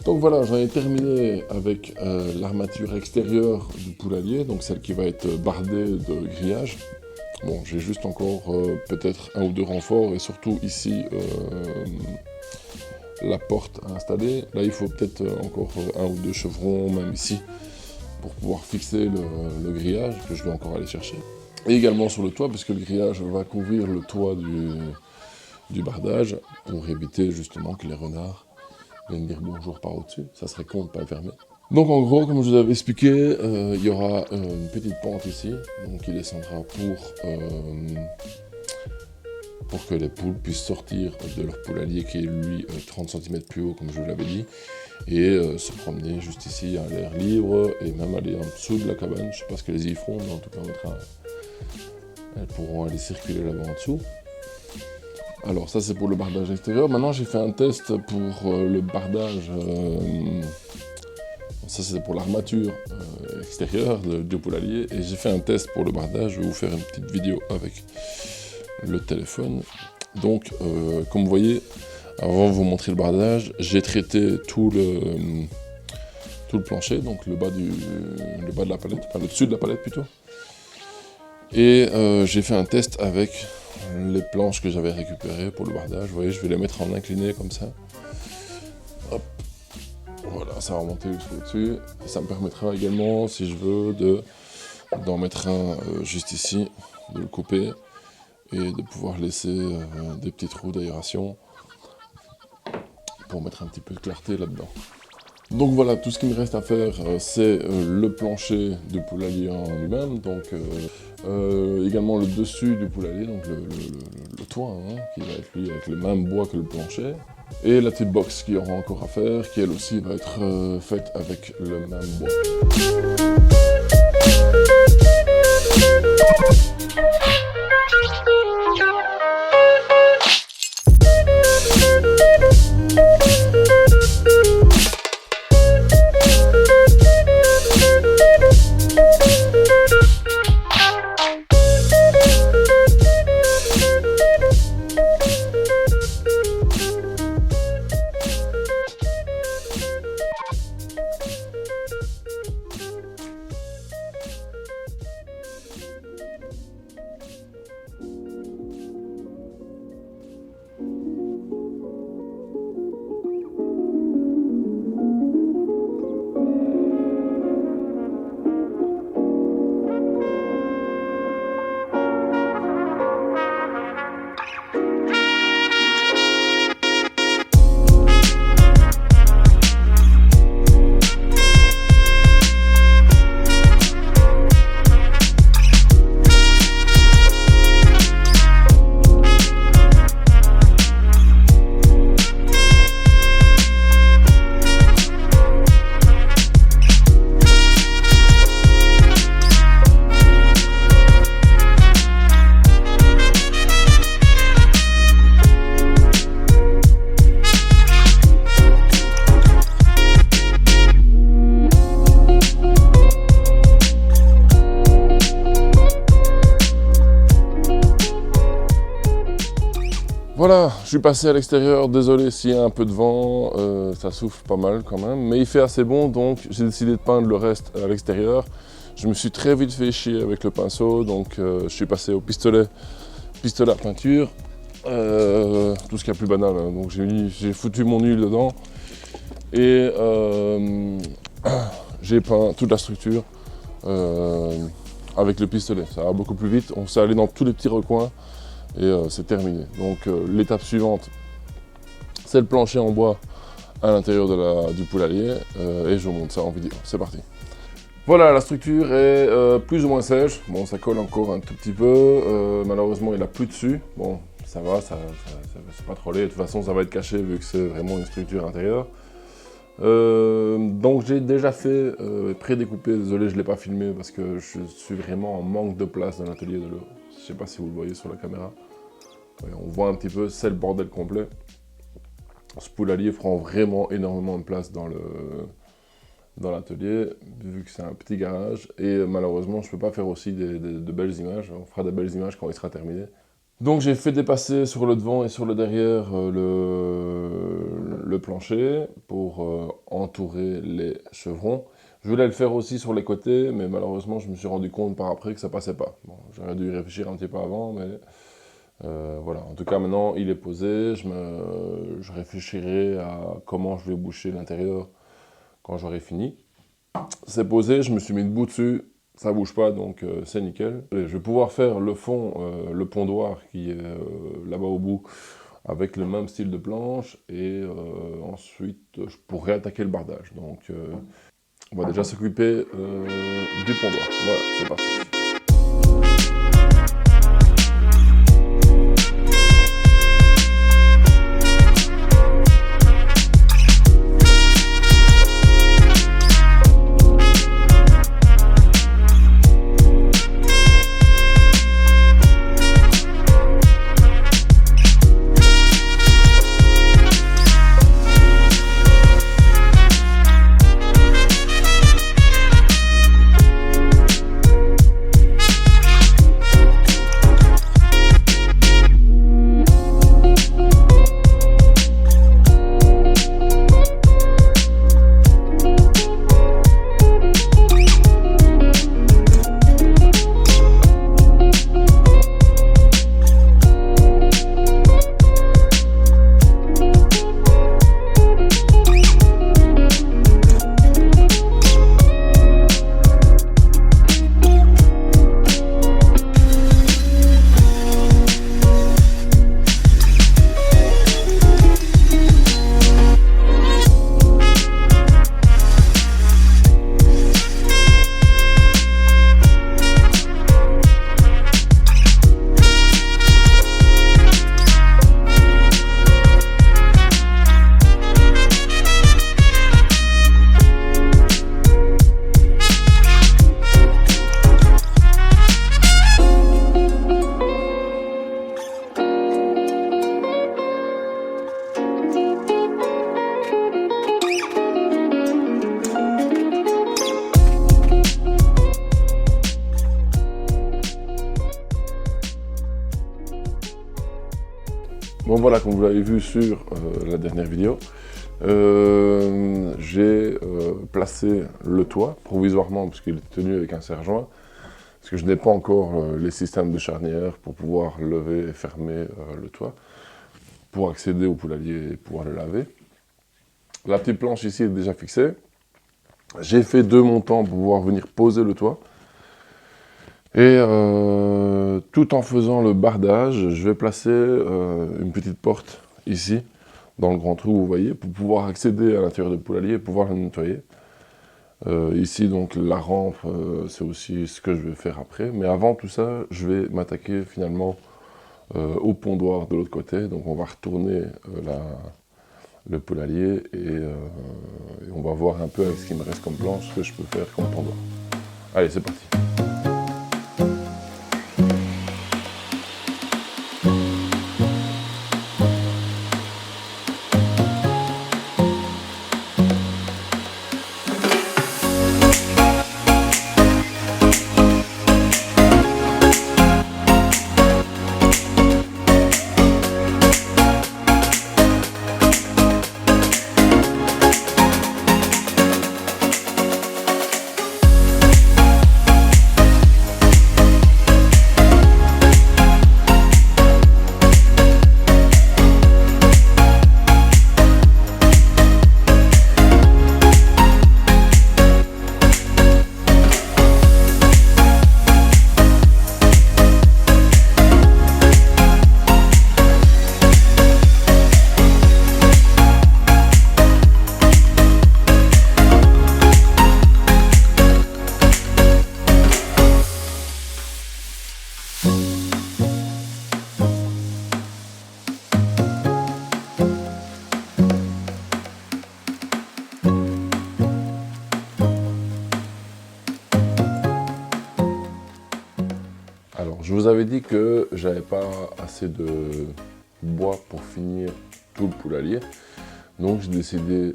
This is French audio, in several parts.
Donc voilà, j'en ai terminé avec l'armature extérieure du poulailler, donc celle qui va être bardée de grillage. Bon, j'ai juste encore peut-être un ou deux renforts, et surtout ici, la porte à installer. Là, il faut peut-être encore un ou deux chevrons, même ici, pour pouvoir fixer le grillage, que je dois encore aller chercher. Et également sur le toit, puisque le grillage va couvrir le toit du bardage, pour éviter justement que les renards viennent dire bonjour par au-dessus. Ça serait con de ne pas le fermer. Donc en gros, comme je vous avais expliqué, il y aura une petite pente ici, donc il descendra pour que les poules puissent sortir de leur poulailler qui est lui 30 cm plus haut, comme je vous l'avais dit, et se promener juste ici à l'air libre, et même aller en dessous de la cabane. Je ne sais pas ce qu'elles y feront, mais en tout cas elles pourront aller circuler là-bas en dessous. Alors ça c'est pour le bardage extérieur. Maintenant j'ai fait un test pour le bardage, ça c'est pour l'armature extérieure du poulailler, et j'ai fait un test pour le bardage. Je vais vous faire une petite vidéo avec le téléphone. Donc comme vous voyez, avant de vous montrer le bardage, j'ai traité tout le plancher, donc le bas de la palette, enfin le dessus de la palette plutôt. Et j'ai fait un test avec les planches que j'avais récupérées pour le bardage. Vous voyez, je vais les mettre en incliné comme ça. Hop. Voilà, ça va remonter jusqu'au-dessus. Ça me permettra également, si je veux, d'en mettre un juste ici, de le couper et de pouvoir laisser des petits trous d'aération pour mettre un petit peu de clarté là-dedans. Donc voilà, tout ce qui me reste à faire, c'est le plancher du poulailler en lui-même, donc également le dessus du poulailler, donc le toit, hein, qui va être lui avec le même bois que le plancher, et la petite box qu'il y aura encore à faire, qui elle aussi va être faite avec le même bois. Voilà, je suis passé à l'extérieur, désolé s'il y a un peu de vent, ça souffle pas mal quand même, mais il fait assez bon, donc j'ai décidé de peindre le reste à l'extérieur. Je me suis très vite fait chier avec le pinceau, donc je suis passé au pistolet à peinture, tout ce qui est plus banal, hein. Donc j'ai foutu mon huile dedans, et j'ai peint toute la structure avec le pistolet. Ça va beaucoup plus vite, on s'est allé dans tous les petits recoins, et c'est terminé. Donc l'étape suivante, c'est le plancher en bois à l'intérieur du poulailler, et je vous montre ça en vidéo. C'est parti. Voilà, la structure est plus ou moins sèche. Bon, ça colle encore un tout petit peu. Malheureusement, il n'a plus dessus. Bon, ça va, c'est pas trop laid. De toute façon, ça va être caché vu que c'est vraiment une structure intérieure. Donc j'ai déjà fait pré-découpé. Désolé, je ne l'ai pas filmé parce que je suis vraiment en manque de place dans l'atelier de l'eau. Je ne sais pas si vous le voyez sur la caméra. Ouais, on voit un petit peu, c'est le bordel complet. Ce poulailler prend vraiment énormément de place dans l'atelier, vu que c'est un petit garage, et malheureusement je ne peux pas faire aussi de belles images. On fera de belles images quand il sera terminé. Donc j'ai fait dépasser sur le devant et sur le derrière le plancher pour entourer les chevrons. Je voulais le faire aussi sur les côtés, mais malheureusement je me suis rendu compte par après que ça passait pas. Bon, j'aurais dû y réfléchir un petit peu avant, mais voilà. En tout cas maintenant il est posé, je réfléchirai à comment je vais boucher l'intérieur quand j'aurai fini. C'est posé, je me suis mis debout dessus, ça bouge pas, donc c'est nickel. Et je vais pouvoir faire le fond, le pondoir qui est là-bas au bout, avec le même style de planche, et ensuite je pourrais attaquer le bardage. Donc on va déjà s'occuper du pondoir. Voilà, c'est parti. Bon voilà, comme vous l'avez vu sur la dernière vidéo, j'ai placé le toit provisoirement, puisqu'il est tenu avec un serre-joint, parce que je n'ai pas encore les systèmes de charnière pour pouvoir lever et fermer le toit, pour accéder au poulailler et pouvoir le laver. La petite planche ici est déjà fixée. J'ai fait 2 montants pour pouvoir venir poser le toit. Et tout en faisant le bardage, je vais placer une petite porte ici, dans le grand trou, vous voyez, pour pouvoir accéder à l'intérieur du poulailler et pouvoir le nettoyer. Ici, donc, la rampe, c'est aussi ce que je vais faire après. Mais avant tout ça, je vais m'attaquer finalement au pondoir de l'autre côté. Donc, on va retourner le poulailler et on va voir un peu avec ce qui me reste comme planche, ce que je peux faire comme pondoir. Allez, c'est parti. Alors, je vous avais dit que j'avais pas assez de bois pour finir tout le poulailler. Donc, j'ai décidé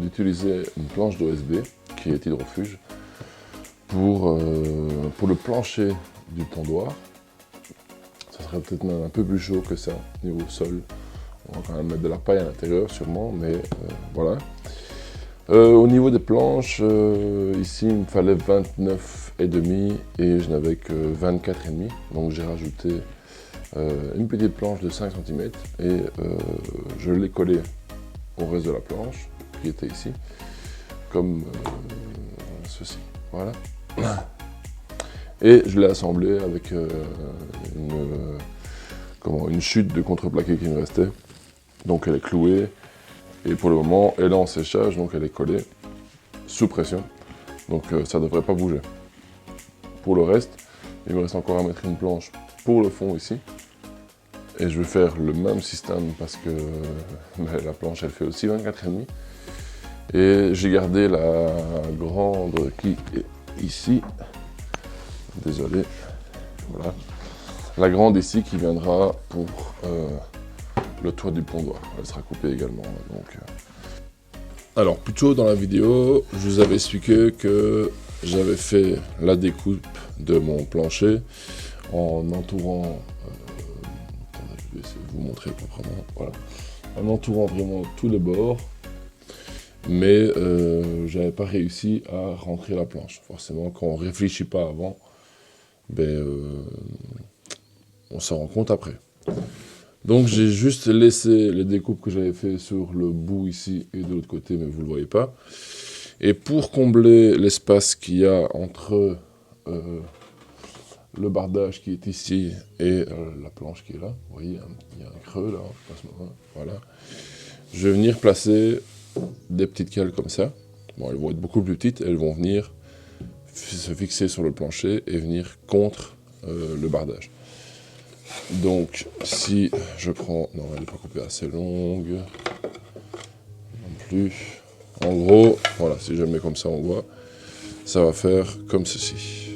d'utiliser une planche d'OSB qui est hydrofuge pour le plancher du pondoir. Ça serait peut-être même un peu plus chaud que ça, niveau sol. On va quand même mettre de la paille à l'intérieur sûrement, mais voilà. Au niveau des planches, ici il me fallait 29,5 et je n'avais que 24,5. Donc j'ai rajouté une petite planche de 5 cm et je l'ai collée au reste de la planche qui était ici, comme ceci. Voilà. Et je l'ai assemblé avec une chute de contreplaqué qui me restait. Donc elle est clouée. Et pour le moment, elle est en séchage, donc elle est collée sous pression. Donc ça ne devrait pas bouger. Pour le reste, il me reste encore à mettre une planche pour le fond ici. Et je vais faire le même système parce que la planche, elle fait aussi 24,5. Et j'ai gardé la grande qui est ici. Désolé. Voilà. La grande ici qui viendra pour le toit du pondoir. Elle sera coupée également. Donc, Alors, plus tôt dans la vidéo, je vous avais expliqué que j'avais fait la découpe de mon plancher en entourant, attendez, je vais essayer de vous montrer proprement, voilà, en entourant vraiment tous les bords, mais j'avais pas réussi à rentrer la planche. Forcément, quand on réfléchit pas avant, ben, on s'en rend compte après. Donc j'ai juste laissé les découpes que j'avais fait sur le bout ici et de l'autre côté, mais vous ne le voyez pas. Et pour combler l'espace qu'il y a entre le bardage qui est ici et la planche qui est là, vous voyez, il y a un creux là, à ce moment-là, voilà. Je vais venir placer des petites cales comme ça. Bon, elles vont être beaucoup plus petites, elles vont venir se fixer sur le plancher et venir contre le bardage. Donc, si je prends... Non, elle n'est pas coupée assez longue. Non plus. En gros, voilà, si je le mets comme ça, on voit. Ça va faire comme ceci.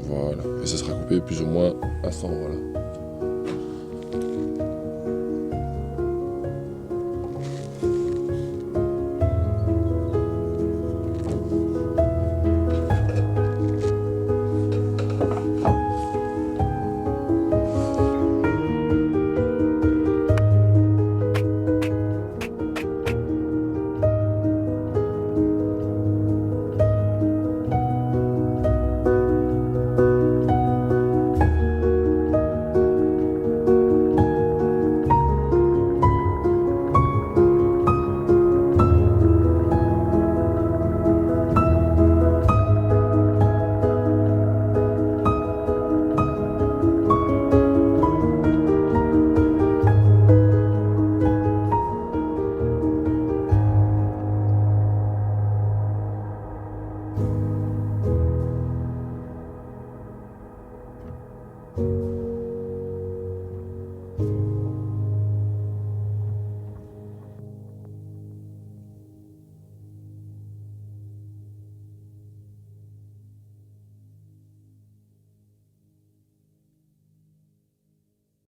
Voilà. Et ça sera coupé plus ou moins à cet endroit-là.